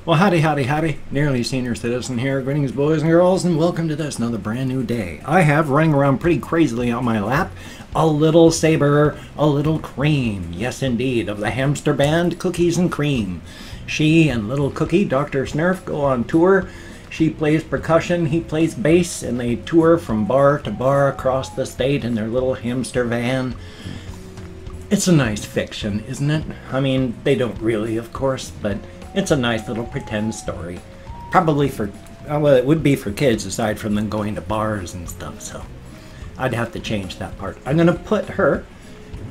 Well, howdy, howdy, howdy. Nearly Senior Citizen here. Greetings, boys and girls, and welcome to this, another brand new day. I have running around pretty crazily on my lap a little Saber, a little Cream. Yes, indeed, of the hamster band Cookies and Cream. She and little Cookie, Dr. Snurf, go on tour. She plays percussion, he plays bass, and they tour from bar to bar across the state in their little hamster van. It's a nice fiction, isn't it? I mean, they don't really, of course, but it's a nice little pretend story. Probably for, well, it would be for kids aside from them going to bars and stuff, so I'd have to change that part. I'm going to put her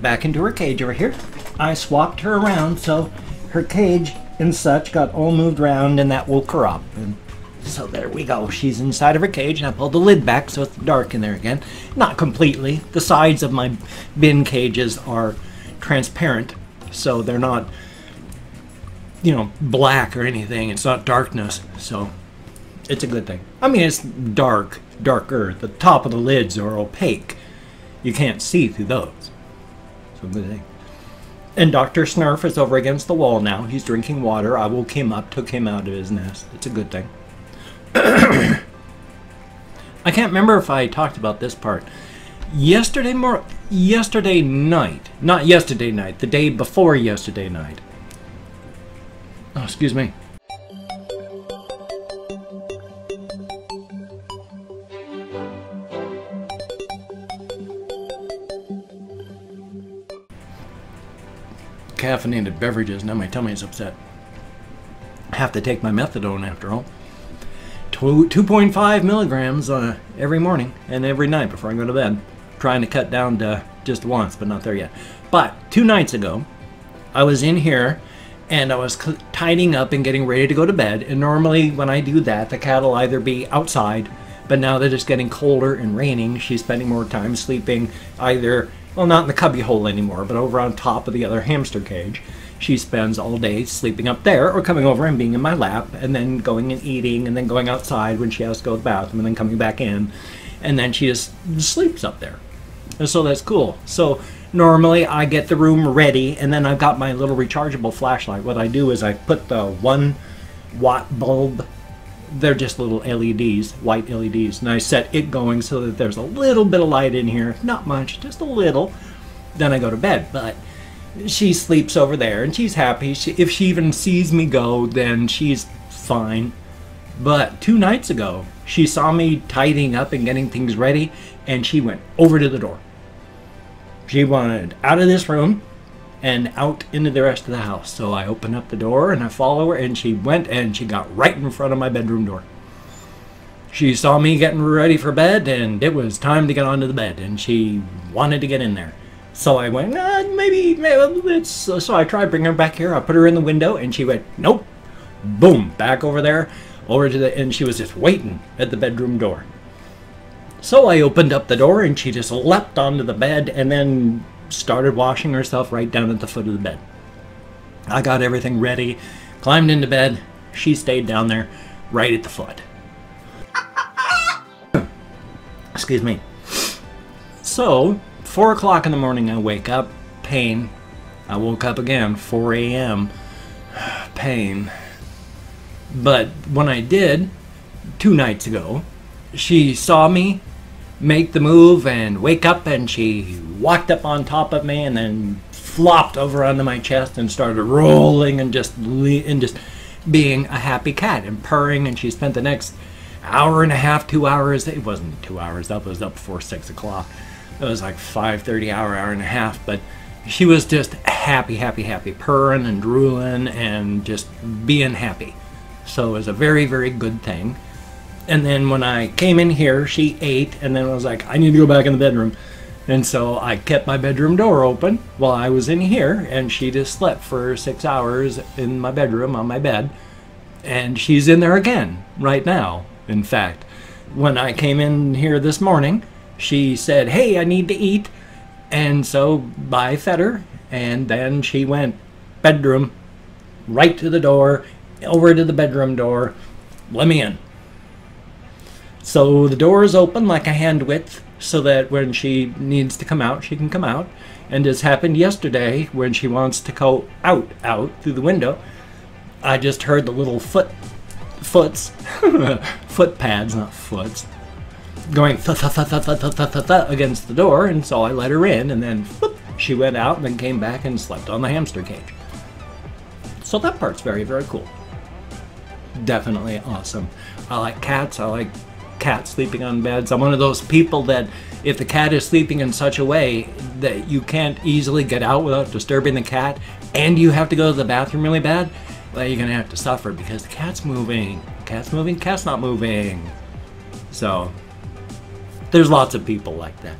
back into her cage over here. I swapped her around, so her cage and such got all moved around, and that woke her up. And so there we go. She's inside of her cage, and I pulled the lid back so it's dark in there again. Not completely. The sides of my bin cages are transparent, so they're not, you know, black or anything. It's not darkness, so it's a good thing. I mean, it's darker. The top of the lids are opaque. You can't see through those. So good thing. And Dr. Snurf is over against the wall now. He's drinking water. I woke him up, took him out of his nest. It's a good thing. I can't remember if I talked about this part. Yesterday night, not yesterday night, the day before yesterday night. Oh, excuse me. Caffeinated beverages, now my tummy is upset. I have to take my methadone after all. 2.5 milligrams every morning and every night before I go to bed. Trying to cut down to just once, but not there yet. But 2 nights ago, I was in here and I was tidying up and getting ready to go to bed. And normally when I do that, the cat will either be outside, but now that it's getting colder and raining, she's spending more time sleeping either, well, not in the cubby hole anymore, but over on top of the other hamster cage. She spends all day sleeping up there or coming over and being in my lap and then going and eating and then going outside when she has to go to the bathroom and then coming back in. And then she just sleeps up there. And so that's cool. So normally I get the room ready and then I've got my little rechargeable flashlight. What I do is I put the 1-watt bulb, they're just little LEDs, white LEDs, and I set it going so that there's a little bit of light in here, not much, just a little. Then I go to bed, but she sleeps over there and she's happy. If she even sees me go, then she's fine. But 2 nights ago, she saw me tidying up and getting things ready, and she went over to the door. She wanted out of this room and out into the rest of the house. So I opened up the door and I follow her, and she went and she got right in front of my bedroom door. She saw me getting ready for bed, and it was time to get onto the bed, and she wanted to get in there. So I went, maybe it's... So I tried bringing her back here. I put her in the window, and she went, nope. Boom, back over there. Over to the, and she was just waiting at the bedroom door. So I opened up the door and she just leapt onto the bed and then started washing herself right down at the foot of the bed. I got everything ready, climbed into bed. She stayed down there right at the foot. Excuse me. So 4 o'clock in the morning I wake up, pain. I woke up again, 4 a.m. pain. But when I did, 2 nights ago, she saw me make the move and wake up, and she walked up on top of me and then flopped over onto my chest and started rolling and just being a happy cat and purring. And she spent the next hour and a half, 2 hours. It wasn't 2 hours. That was up before 6 o'clock. It was like 5:30 hour and a half. But she was just happy, purring and drooling and just being happy. So it was a very, very good thing. And then when I came in here, she ate, and then I was like, I need to go back in the bedroom. And so I kept my bedroom door open while I was in here, and she just slept for 6 hours in my bedroom on my bed. And she's in there again right now. In fact, when I came in here this morning, she said, hey, I need to eat. And so I fed her, and then she went bedroom, right to the door, over to the bedroom door, let me in. So the door is open like a hand width so that when she needs to come out, she can come out. And as happened yesterday, when she wants to go out through the window, I just heard the little foot pads, not foots, going against the door, and so I let her in, and then whoop, she went out and then came back and slept on the hamster cage. So that part's very, very cool. Definitely awesome. I like cats. I like cats sleeping on beds. I'm one of those people that if the cat is sleeping in such a way that you can't easily get out without disturbing the cat, and you have to go to the bathroom really bad, well, you're gonna have to suffer because the cat's moving. Cat's moving, cat's not moving. So there's lots of people like that.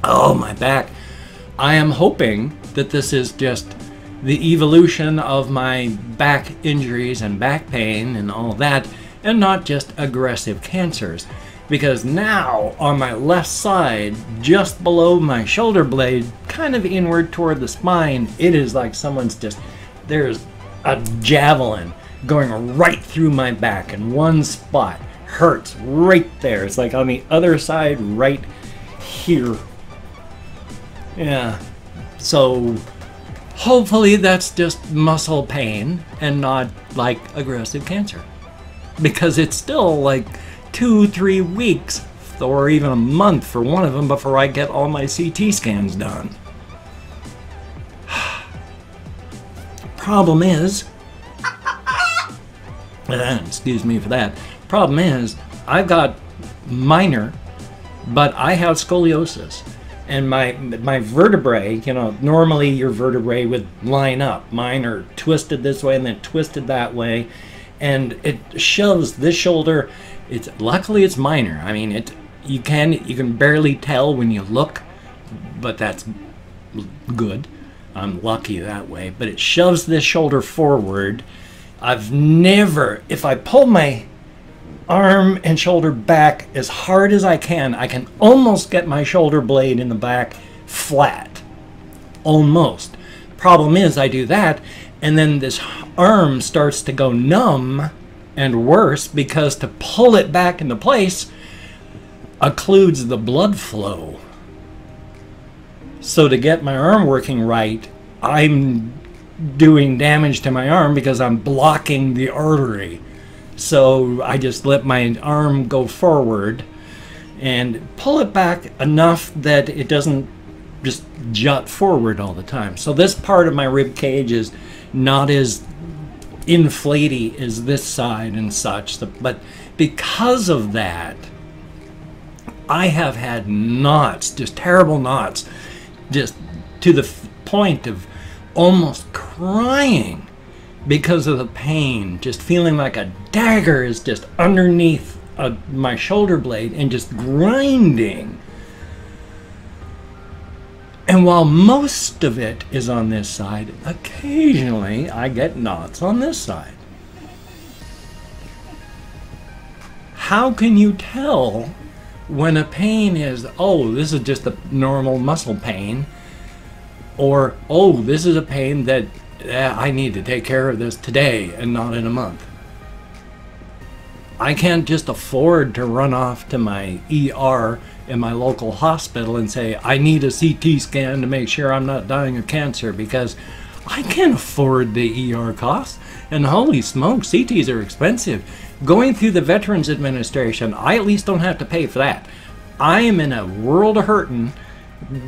Oh, my back. I am hoping that this is just the evolution of my back injuries and back pain and all that, and not just aggressive cancers. Because now, on my left side, just below my shoulder blade, kind of inward toward the spine, it is like someone's just, there's a javelin going right through my back in one spot. Hurts right there. It's like on the other side right here. Yeah. So hopefully that's just muscle pain and not like aggressive cancer. Because it's still like 2-3 weeks or even a month for one of them before I get all my CT scans done. Problem is, excuse me for that. Problem is, I've got minor, but I have scoliosis. And my vertebrae, you know, normally your vertebrae would line up. Mine are twisted this way and then twisted that way. And it shoves this shoulder. Luckily it's minor. I mean, you can barely tell when you look, but that's good. I'm lucky that way. But it shoves this shoulder forward. I've never, if I pull my arm and shoulder back as hard as I can almost get my shoulder blade in the back flat. Almost. Problem is, I do that, and then this arm starts to go numb, and worse, because to pull it back into place occludes the blood flow. So to get my arm working right, I'm doing damage to my arm because I'm blocking the artery. So I just let my arm go forward and pull it back enough that it doesn't just jut forward all the time. So this part of my rib cage is not as inflaty as this side and such. But because of that, I have had knots, just terrible knots, just to the point of almost crying. Because of the pain, just feeling like a dagger is just underneath my shoulder blade and just grinding. And while most of it is on this side, occasionally I get knots on this side. How can you tell when a pain is, oh, this is just a normal muscle pain, or, oh, this is a pain that I need to take care of this today and not in a month? I can't just afford to run off to my ER in my local hospital and say, I need a CT scan to make sure I'm not dying of cancer, because I can't afford the ER costs. And holy smoke, CTs are expensive. Going through the Veterans Administration, I at least don't have to pay for that. I am in a world of hurting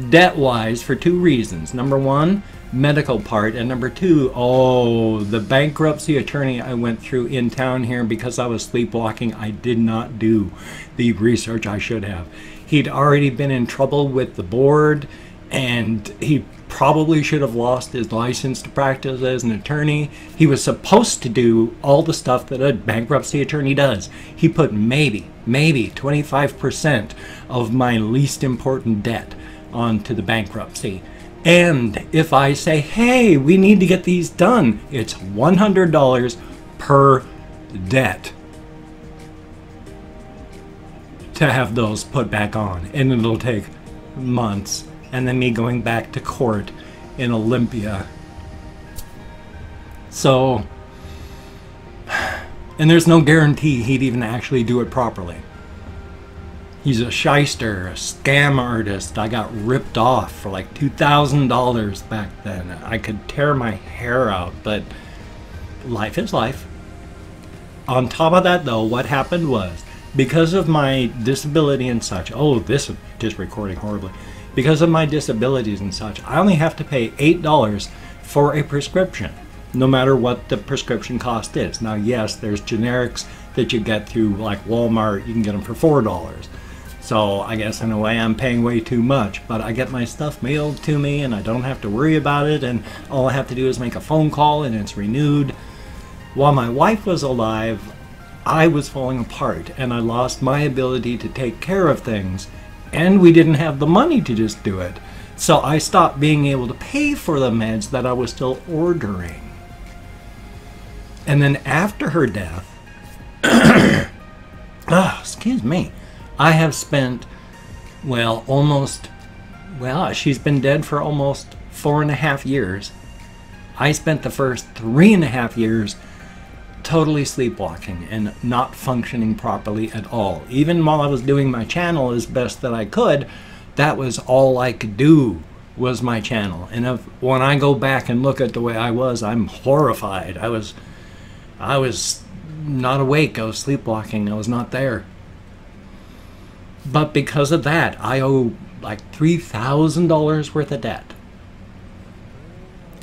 debt-wise for 2 reasons. Number 1, medical part, and number 2, oh, the bankruptcy attorney I went through in town here because I was sleepwalking. I did not do the research I should have. He'd already been in trouble with the board, and he probably should have lost his license to practice as an attorney. He was supposed to do all the stuff that a bankruptcy attorney does. He put maybe 25% of my least important debt onto the bankruptcy. And if I say, hey, we need to get these done, it's $100 per debt to have those put back on. And it'll take months. And then me going back to court in Olympia. So, and there's no guarantee he'd even actually do it properly. He's a shyster, a scam artist. I got ripped off for like $2,000 back then. I could tear my hair out, but life is life. On top of that though, what happened was, because of my disability and such, oh, this is just recording horribly. Because of my disabilities and such, I only have to pay $8 for a prescription, no matter what the prescription cost is. Now, yes, there's generics that you get through like Walmart. You can get them for $4. So I guess in a way I'm paying way too much, but I get my stuff mailed to me and I don't have to worry about it, and all I have to do is make a phone call and it's renewed. While my wife was alive, I was falling apart and I lost my ability to take care of things, and we didn't have the money to just do it. So I stopped being able to pay for the meds that I was still ordering. And then after her death, excuse me, I have spent, she's been dead for almost 4.5 years. I spent the first 3.5 years totally sleepwalking and not functioning properly at all. Even while I was doing my channel as best that I could, that was all I could do, was my channel. And when I go back and look at the way I was, I'm horrified. I was not awake. I was sleepwalking. I was not there. But because of that, I owe like $3,000 worth of debt,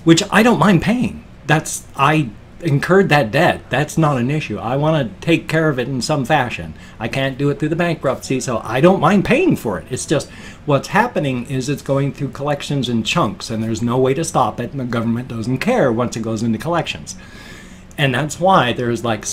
which I don't mind paying. I incurred that debt. That's not an issue. I want to take care of it in some fashion. I can't do it through the bankruptcy, so I don't mind paying for it. It's just what's happening is it's going through collections in chunks, and there's no way to stop it, and the government doesn't care once it goes into collections. And that's why there's like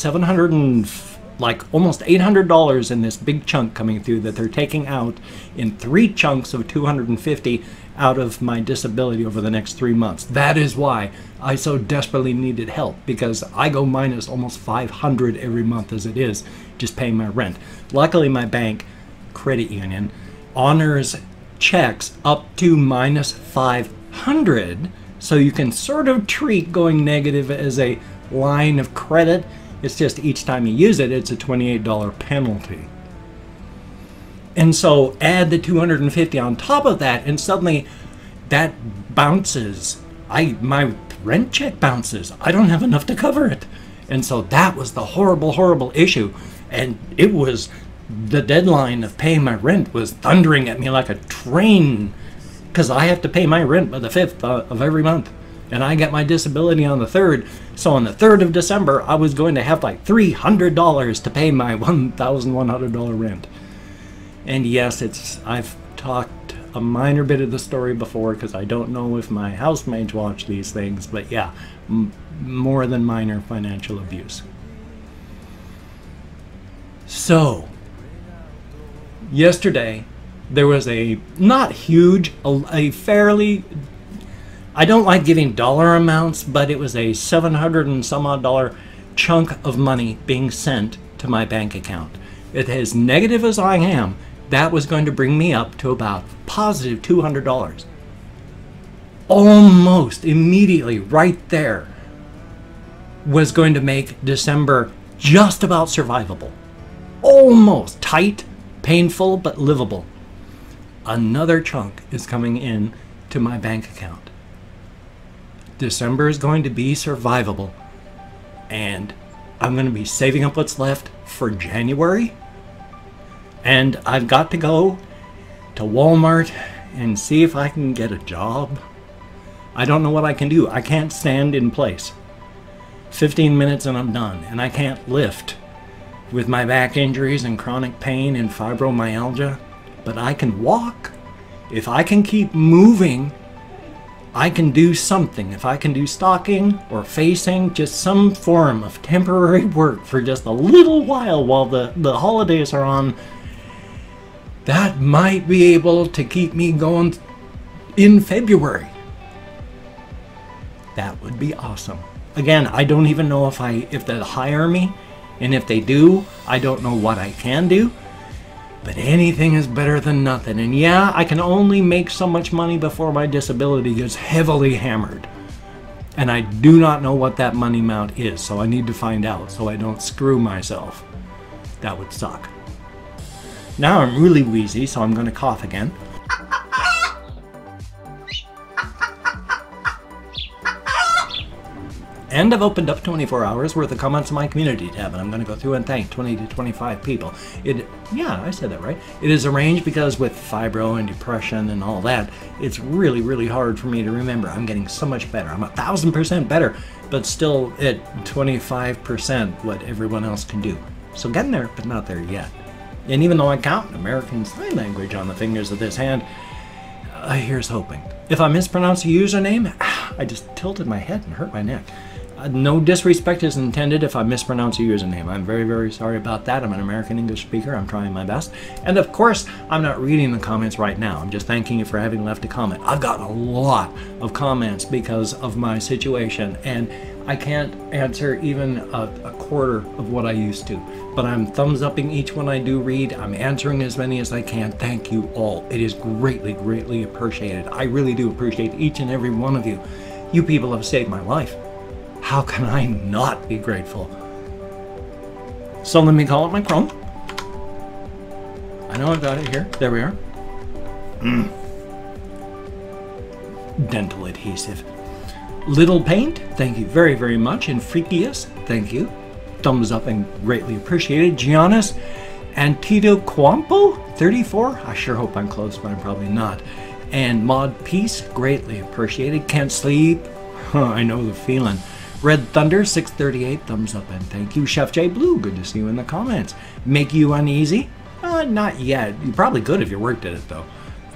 almost $800 in this big chunk coming through that they're taking out in 3 chunks of $250 out of my disability over the next 3 months. That is why I so desperately needed help, because I go minus almost $500 every month as it is, just paying my rent. Luckily, my bank, credit union, honors checks up to minus $500, so you can sort of treat going negative as a line of credit. It's just each time you use it, it's a $28 penalty. And so add the $250 on top of that, and suddenly that bounces. My rent check bounces. I don't have enough to cover it. And so that was the horrible, horrible issue. And it was, the deadline of paying my rent was thundering at me like a train, because I have to pay my rent by the 5th of every month. And I get my disability on the 3rd. So on the 3rd of December, I was going to have like $300 to pay my $1,100 rent. And yes, I've talked a minor bit of the story before, because I don't know if my housemates watch these things, but yeah, more than minor financial abuse. So, yesterday, there was a, not huge, a fairly, I don't like giving dollar amounts, but it was a $700 and some odd chunk of money being sent to my bank account. It, as negative as I am, that was going to bring me up to about positive $200. Almost immediately, right there, was going to make December just about survivable. Almost tight, painful, but livable. Another chunk is coming in to my bank account. December is going to be survivable, and I'm going to be saving up what's left for January. And I've got to go to Walmart and see if I can get a job. I don't know what I can do. I can't stand in place. 15 minutes and I'm done. And I can't lift with my back injuries and chronic pain and fibromyalgia. But I can walk. If I can keep moving, I can do something. If I can do stocking or facing, just some form of temporary work for just a little while the holidays are on, that might be able to keep me going in February. That would be awesome. Again, I don't even know if they'll hire me, and if they do, I don't know what I can do. But anything is better than nothing. And yeah, I can only make so much money before my disability gets heavily hammered. And I do not know what that money amount is, so I need to find out so I don't screw myself. That would suck. Now I'm really wheezy, so I'm going to cough again. And I've opened up 24 hours worth of comments in my community tab, and I'm going to go through and thank 20 to 25 people. Yeah, I said that right. It is arranged because with fibro and depression and all that, it's really, really hard for me to remember. I'm getting so much better. I'm 1,000% better, but still at 25% what everyone else can do. So getting there, but not there yet. And even though I count American Sign Language on the fingers of this hand, here's hoping. If I mispronounce a username, I just tilted my head and hurt my neck. No disrespect is intended if I mispronounce a username. I'm very, very sorry about that. I'm an American English speaker. I'm trying my best. And of course, I'm not reading the comments right now. I'm just thanking you for having left a comment. I've gotten a lot of comments because of my situation, and I can't answer even a quarter of what I used to. But I'm thumbs upping each one I do read. I'm answering as many as I can. Thank you all. It is greatly, greatly appreciated. I really do appreciate each and every one of you. You people have saved my life. How can I not be grateful? So let me call it my Chrome. I know I've got it here. There we are. Dental adhesive. Little Paint, thank you very, very much. And Freakius, thank you. Thumbs up and greatly appreciated. Giannis Antito Quampo, 34. I sure hope I'm close, but I'm probably not. And Mod Peace, greatly appreciated. Can't Sleep. I know the feeling. Red Thunder 638, thumbs up and thank you. Chef J Blue, good to see you in the comments. Make You Uneasy? Not yet. You probably could if you worked at it though.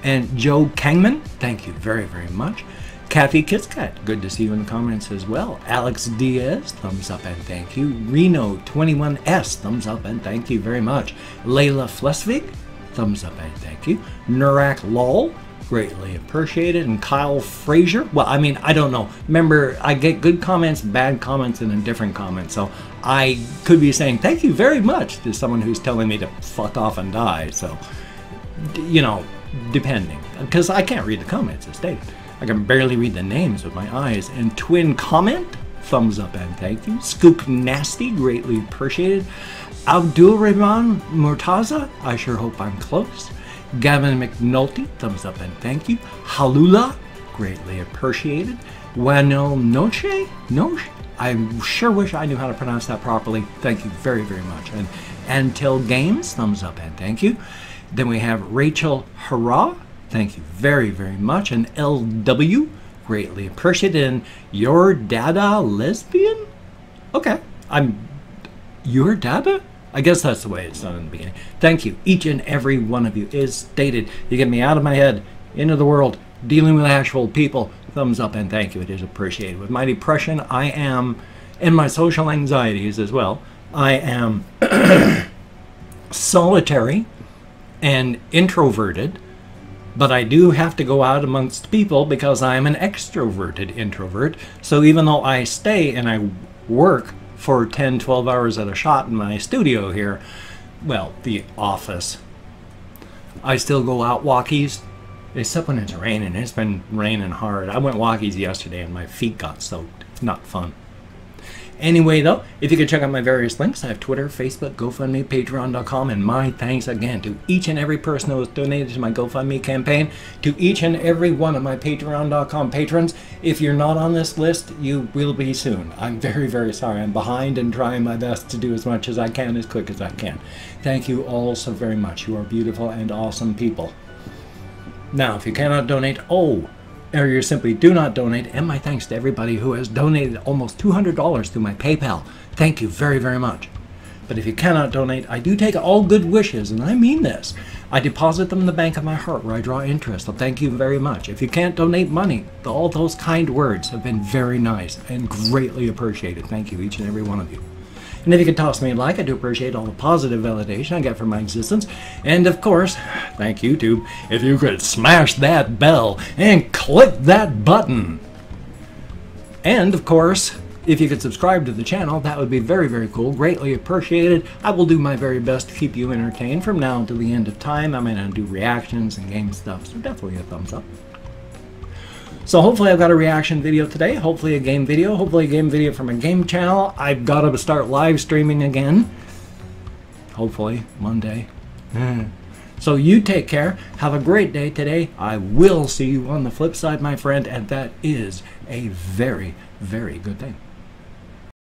And Joe Kangman, thank you very, very much. Kathy Kitscat, good to see you in the comments as well. Alex Diaz, thumbs up and thank you. Reno 21S, thumbs up and thank you very much. Layla Flesvig, thumbs up and thank you. Nurak Lol, greatly appreciated. And Kyle Frazier, well, I mean, I don't know. Remember, I get good comments, bad comments, and indifferent comments. So I could be saying thank you very much to someone who's telling me to fuck off and die. So, you know, depending. Because I can't read the comments as stated. I can barely read the names with my eyes. And Twin Comment, thumbs up and thank you. Scoop Nasty, greatly appreciated. Abdul Rahman Murtaza, I sure hope I'm close. Gavin McNulty, thumbs up and thank you. Halula, greatly appreciated. Wanel Noche, I sure wish I knew how to pronounce that properly. Thank you very, very much. And Antil Games, thumbs up and thank you. Then we have Rachel Hurrah, thank you very, very much. And LW, greatly appreciated. And Your Dada Lesbian? Okay, Your Dada? I guess that's the way it's done in the beginning. Thank you, each and every one of you. Is stated, you get me out of my head, into the world, dealing with actual people. Thumbs up and thank you. It is appreciated. With my depression, I am, and my social anxieties as well, I am solitary and introverted, but I do have to go out amongst people because I'm an extroverted introvert. So even though I stay and I work for 10, 12 hours at a shot in my studio here, well, the office, I still go out walkies, except when it's raining. It's been raining hard. I went walkies yesterday and my feet got soaked. Not fun. Anyway, though, if you could check out my various links, I have Twitter, Facebook, GoFundMe, Patreon.com, and my thanks again to each and every person who has donated to my GoFundMe campaign, to each and every one of my Patreon.com patrons. If you're not on this list, you will be soon. I'm very, very sorry. I'm behind and trying my best to do as much as I can, as quick as I can. Thank you all so very much. You are beautiful and awesome people. Now, if you cannot donate, or you simply do not donate, and my thanks to everybody who has donated almost $200 through my PayPal. Thank you very, very much. But if you cannot donate, I do take all good wishes, and I mean this. I deposit them in the bank of my heart where I draw interest, so thank you very much. If you can't donate money, all those kind words have been very nice and greatly appreciated. Thank you, each and every one of you. And if you could toss me a like, I do appreciate all the positive validation I get from my existence. And of course, thank YouTube, if you could smash that bell and click that button. And of course, if you could subscribe to the channel, that would be very, very cool. Greatly appreciated. I will do my very best to keep you entertained from now until the end of time. I'm going to do reactions and game stuff, so definitely a thumbs up. So hopefully I've got a reaction video today, hopefully a game video, hopefully a game video from a game channel. I've got to start live streaming again. Hopefully, one day. So you take care. Have a great day today. I will see you on the flip side, my friend, and that is a very, very good thing.